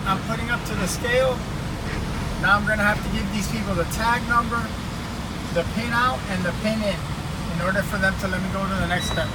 I'm putting up to the scale. Now I'm going to have to give these people the tag number, the pin out, and the pin in order for them to let me go to the next step.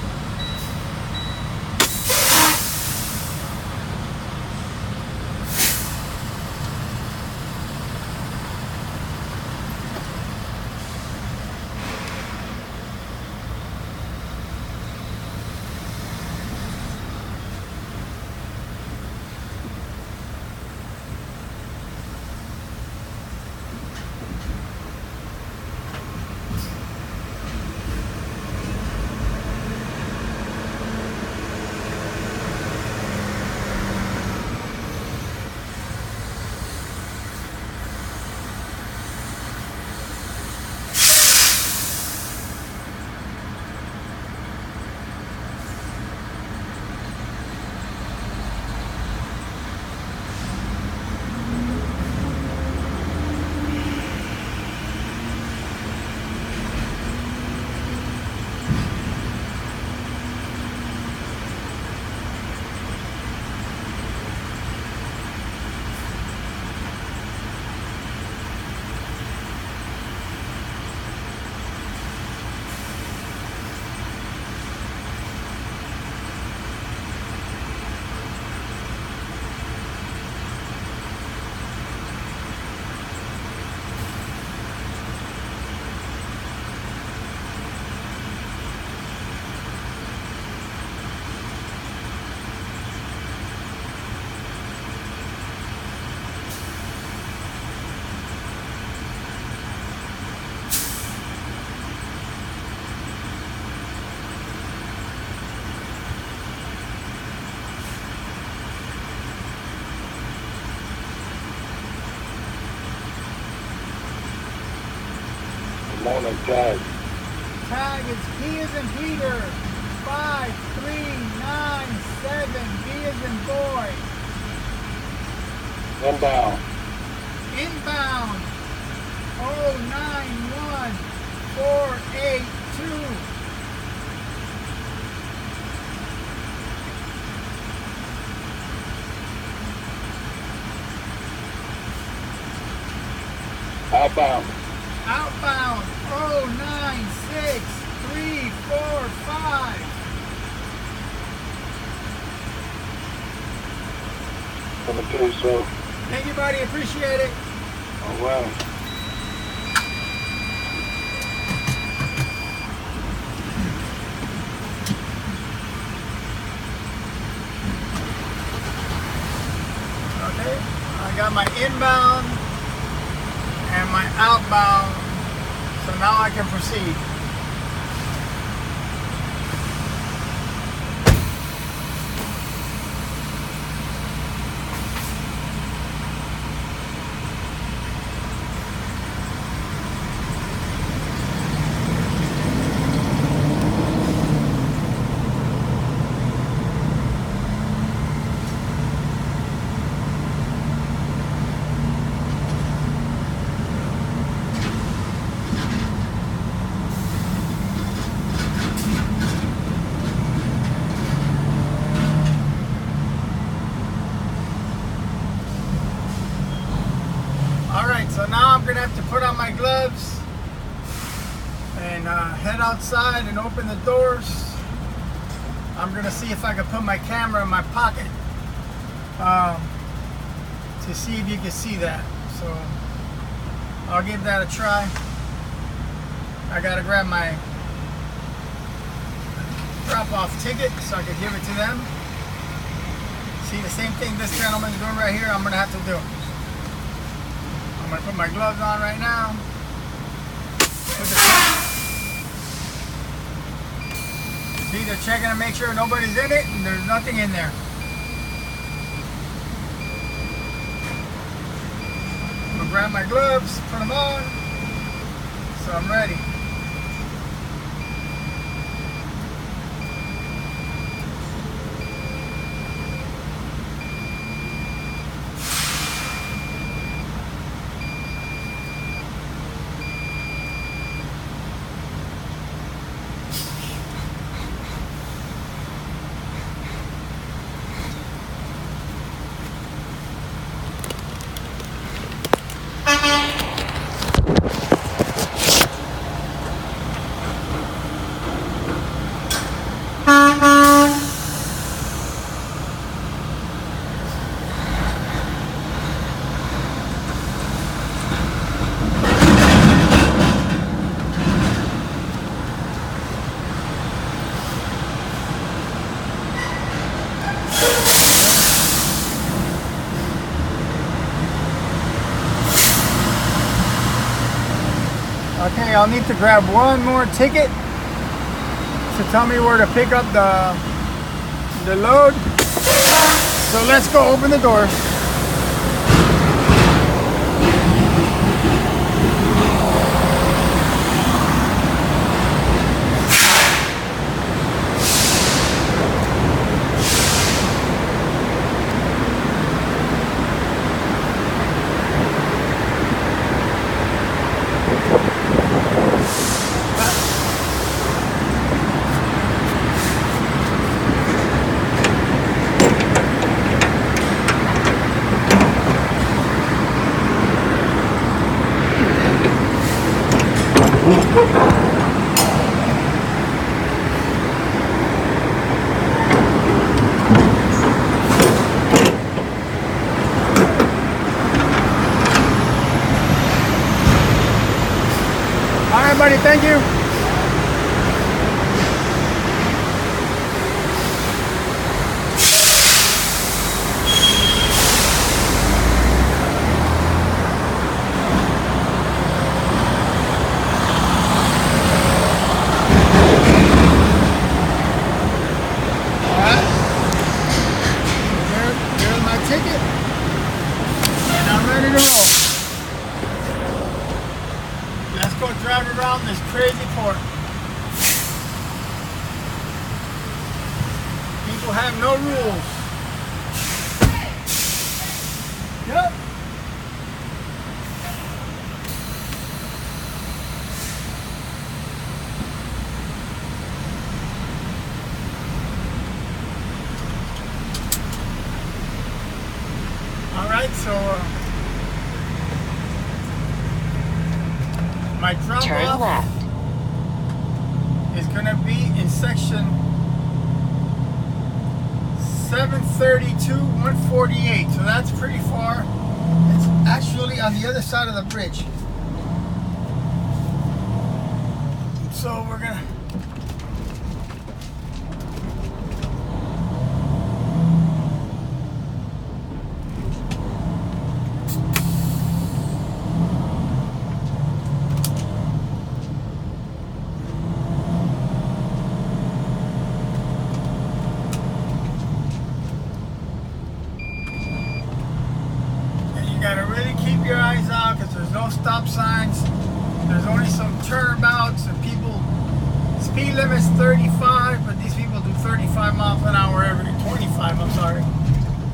Morning, tag. Tag is P as in Peter, 5397, B as in boy. Inbound. Inbound, 091482. Outbound. Outbound, 096345. Coming to you, sir. Thank you, buddy. Appreciate it. All right. Okay, I got my inbound and my outbound, so now I can proceed. So now I'm gonna have to put on my gloves and head outside and open the doors. I'm gonna see if I can put my camera in my pocket to see if you can see that. So I'll give that a try. I gotta grab my drop-off ticket so I can give it to them. See, the same thing this gentleman's doing right here, I'm gonna have to do. I'm gonna put my gloves on right now. See, they're checking to make sure nobody's in it and there's nothing in there. I'm gonna grab my gloves, put them on, so I'm ready. Okay, I'll need to grab one more ticket to tell me where to pick up the load. So let's go open the doors. All right, buddy, thank you. There's my ticket, and I'm ready to roll. Let's go drive around this crazy port. People have no rules. Yep. All right, so my drop Turn off left. is going to be in section 732-148, so that's pretty far. It's actually on the other side of the bridge. So we're gonna gotta really keep your eyes out because there's no stop signs. There's only some turnabouts and people. Speed limit's 35, but these people do 35 miles an hour 25, I'm sorry.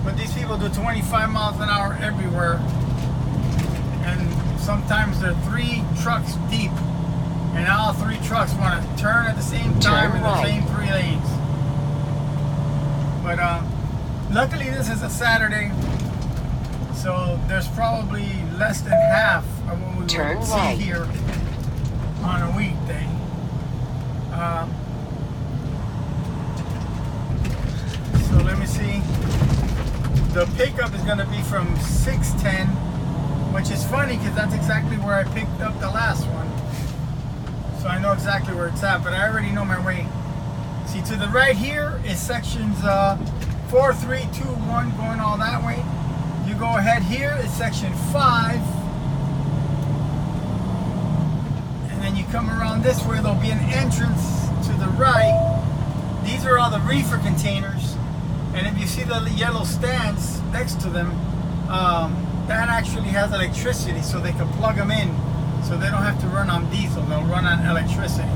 But these people do 25 miles an hour everywhere. And sometimes they're 3 trucks deep. And all 3 trucks want to turn at the same time in the same 3 lanes. But luckily this is a Saturday. So there's probably less than half of what we would see here on a weekday. So let me see. The pickup is going to be from 610, which is funny because that's exactly where I picked up the last one. So I know exactly where it's at, but I already know my way. See, to the right here is sections 4321 going all that way. You go ahead here, it's section 5. And then you come around this way, there'll be an entrance to the right. These are all the reefer containers. And if you see the yellow stands next to them, that actually has electricity, so they can plug them in. So they don't have to run on diesel, they'll run on electricity.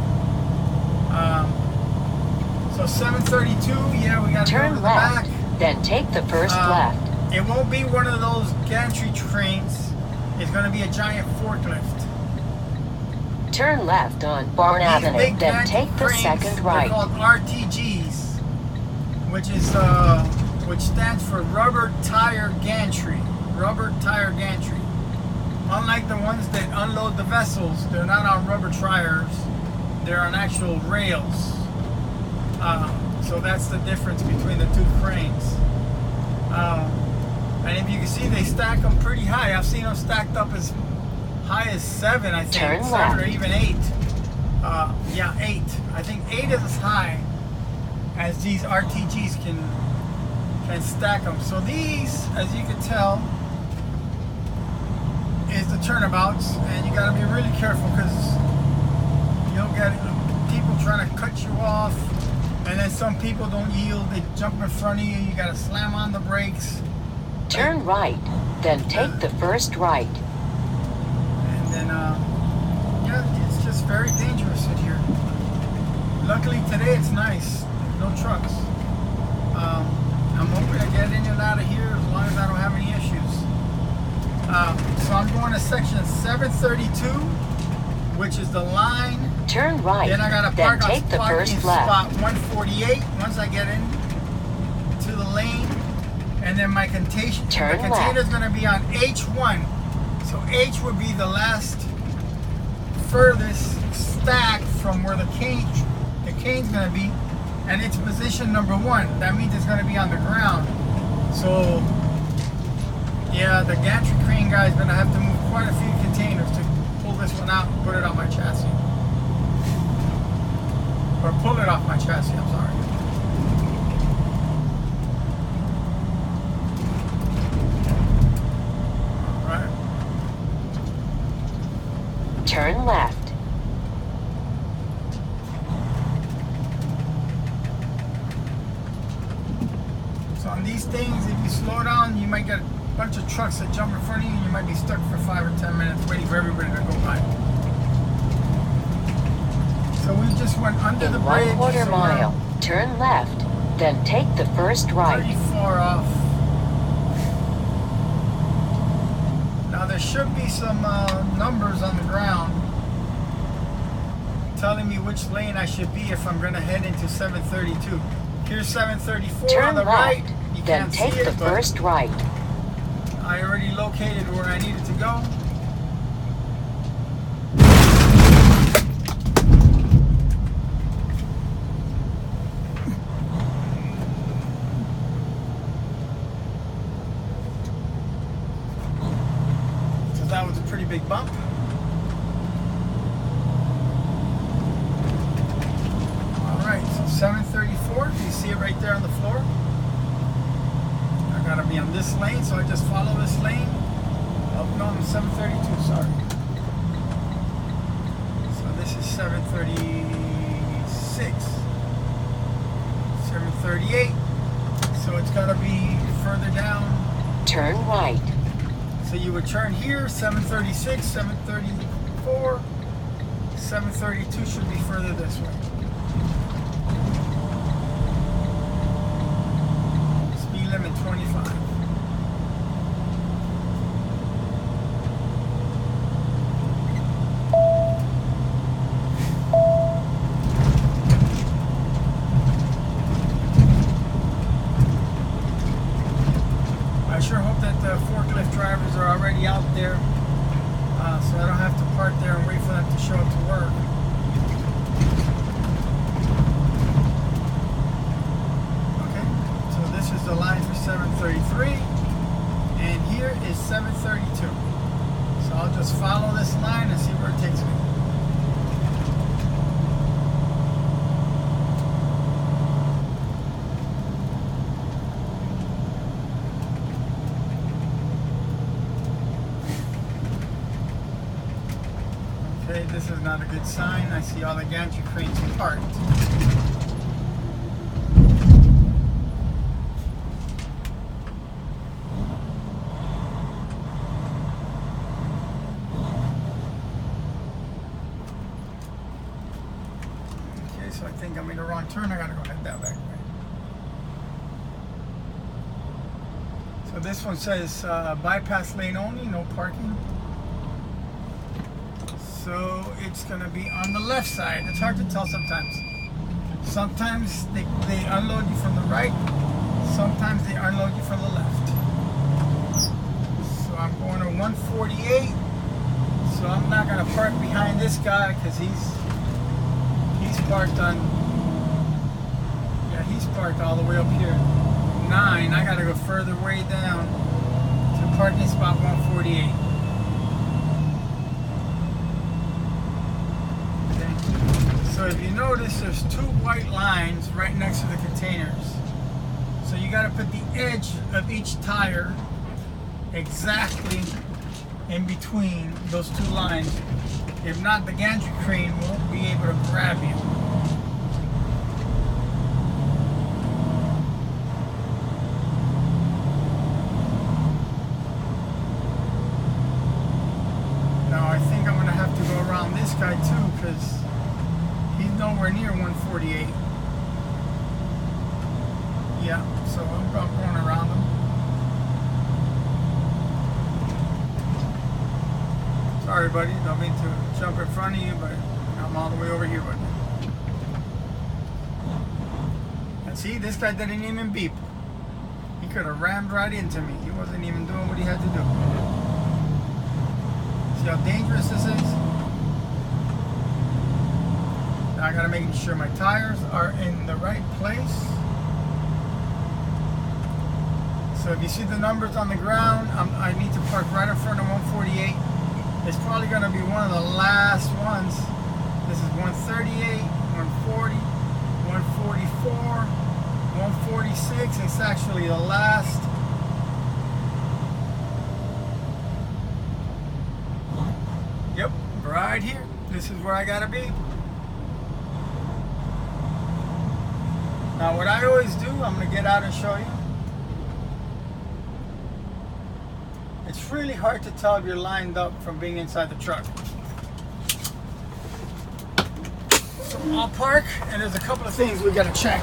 So 732, yeah, we got to go to the back. Then take the first left. It won't be one of those gantry trains. It's going to be a giant forklift. Turn left on Barn Avenue, then take the second right. They're called RTGs, which stands for rubber tire gantry. Rubber tire gantry. Unlike the ones that unload the vessels, they're not on rubber tires. They're on actual rails. So that's the difference between the 2 cranes. And if you can see, they stack them pretty high. I've seen them stacked up as high as 7, I think. Turn 7 left. or even 8. Yeah, 8. I think 8 is as high as these RTGs can stack them. So these, as you can tell, is the turnabouts, and you gotta be really careful because you'll get people trying to cut you off, and then some people don't yield. They jump in front of you. You gotta slam on the brakes. Turn right, then take the first right. And then, yeah, it's just very dangerous in here. Luckily today it's nice. No trucks. I'm hoping to get in and out of here as long as I don't have any issues. So I'm going to section 732, which is the line. Turn right, Then I gotta then park take on the parking first left. spot 148 once I get in to the lane. And then my container's gonna be on H1. So H would be the last furthest stack from where the cane's gonna be, and it's position number 1. That means it's gonna be on the ground. So yeah, the gantry crane guy's gonna have to move quite a few containers to pull this one out and put it on my chassis. Or pull it off my chassis, I'm sorry. Alright. Turn left. So on these things, if you slow down, you might get a bunch of trucks that jump in front of you, and you might be stuck for 5 or 10 minutes waiting for everybody to go by. So we just went under the bridge. In 1/4 so mile, turn left, then take the first right. Pretty far off. Now there should be some numbers on the ground telling me which lane I should be if I'm going to head into 732. Here's 734 Turn on the left, right. You then can't take see it, the but first right. I already located where I needed to go. So that was a pretty big bump. Alright, so 734, do you see it right there on the floor? I gotta be on this lane, so I just follow this lane. Oh no, I'm 732, sorry. So this is 736. 738. So it's gotta be further down. Turn right. So you would turn here, 736, 734, 732 should be further this way. Speed limit 25. I sure hope that the forklift drivers are already out there, so I don't have to park there and wait for them to show up to work. Okay, so this is the line for 733, and here is 732. So I'll just follow this line and see where it takes me. Okay, this is not a good sign. I see all the gantry cranes parked. Okay, so I think I'm in the wrong turn. I gotta go head that back way. So this one says bypass lane only, no parking. So it's gonna be on the left side. It's hard to tell sometimes. Sometimes they unload you from the right. Sometimes they unload you from the left. So I'm going to 148. So I'm not gonna park behind this guy because he's parked on. Yeah, he's parked all the way up here. 9. I gotta go further way down to parking spot 148. So if you notice, there's 2 white lines right next to the containers. So you got to put the edge of each tire exactly in between those two lines. If not, the gantry crane won't be able to grab you. Now I think I'm gonna have to go around this guy too, because he's nowhere near 148. Yeah, so I'm going around him. Sorry, buddy, don't mean to jump in front of you, but I'm all the way over here, buddy. And see, this guy didn't even beep. He could have rammed right into me. He wasn't even doing what he had to do. See how dangerous this is? Now I gotta make sure my tires are in the right place. So if you see the numbers on the ground, I need to park right in front of 148. It's probably going to be one of the last ones. This is 138, 140, 144, 146. It's actually the last. Yep, right here. This is where I got to be. Now what I always do, I'm going to get out and show you. It's really hard to tell if you're lined up from being inside the truck. So I'll park, and there's a couple of things we gotta check.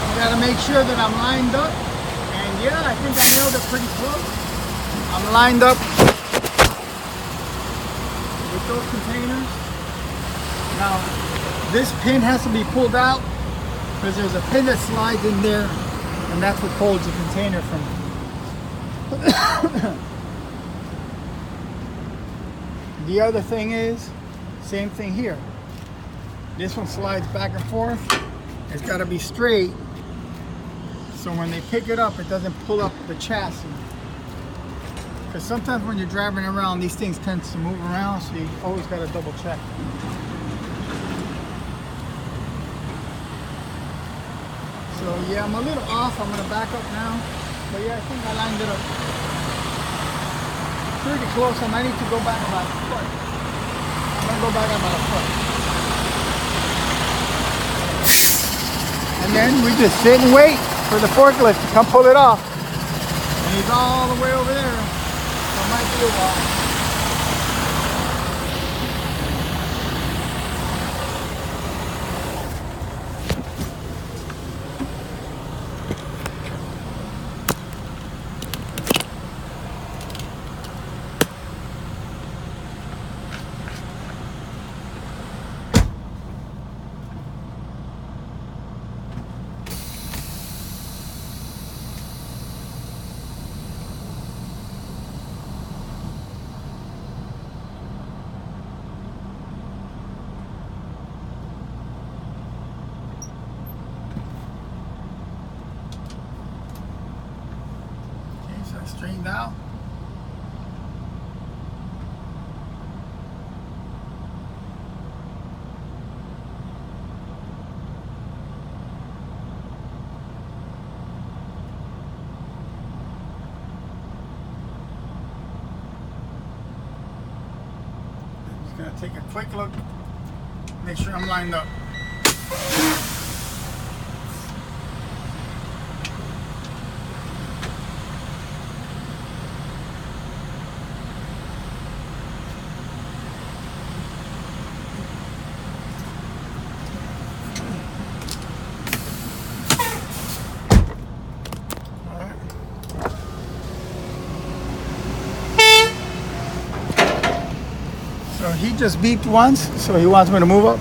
I gotta make sure that I'm lined up, and yeah, I think I nailed it pretty close. I'm lined up with those containers. Now, this pin has to be pulled out because there's a pin that slides in there, and that's what holds the container from The other thing is, same thing here. This one slides back and forth. It's got to be straight, so when they pick it up, it doesn't pull up the chassis. Because sometimes when you're driving around, these things tend to move around, so you always got to double check. So yeah, I'm a little off. I'm gonna back up now. But yeah, I think I lined it up pretty close. I might need to go back about a foot. I'm gonna go back about a foot. And then we just sit and wait for the forklift to come pull it off. And he's all the way over there. So it might be a while. Straightened out. Just gonna take a quick look, make sure I'm lined up. So he just beeped once, so he wants me to move up.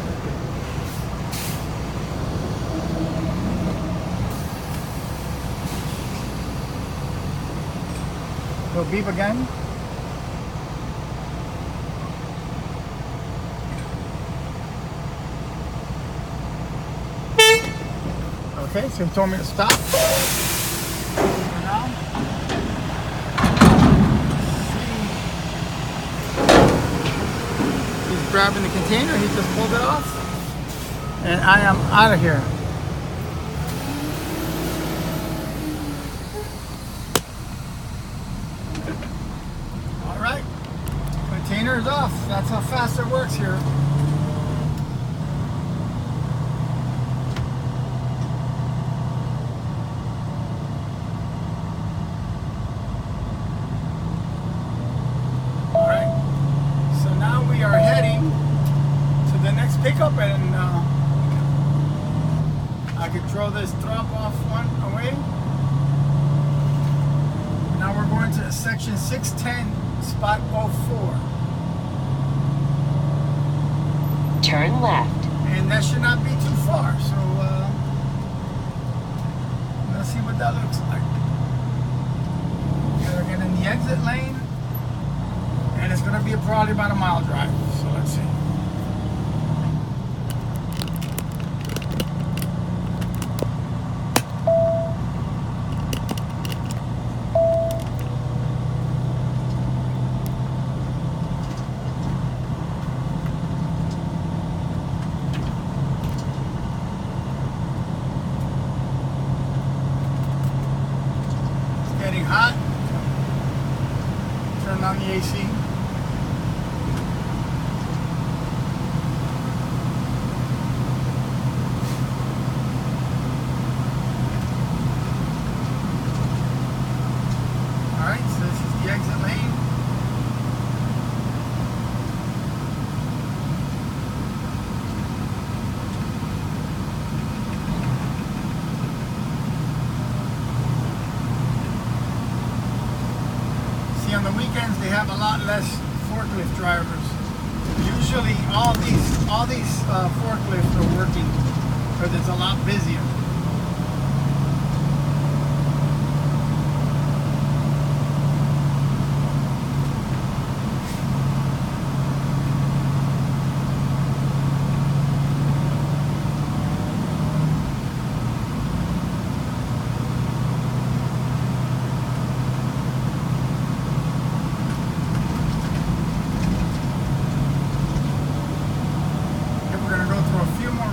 He'll beep again. Okay, so he told me to stop. Now. Grabbing the container, he just pulled it off. And I am out of here. All right, container is off. That's how fast it works here. All right, so now we are heading to the next pickup, and I could throw this drop-off one away. Now we're going to section 610, spot 04. Turn left. And that should not be too far, so let's see what that looks like. Okay, we're getting in the exit lane, and it's going to be probably about a mile drive, so let's see. Getting hot. Turn on the AC. Alright, so this is the exit lane. On the weekends they have a lot less forklift drivers. Usually all these forklifts are working because it's a lot busier.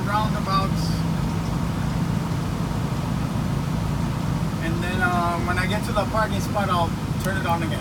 Roundabouts, and then when I get to the parking spot, I'll turn it on again.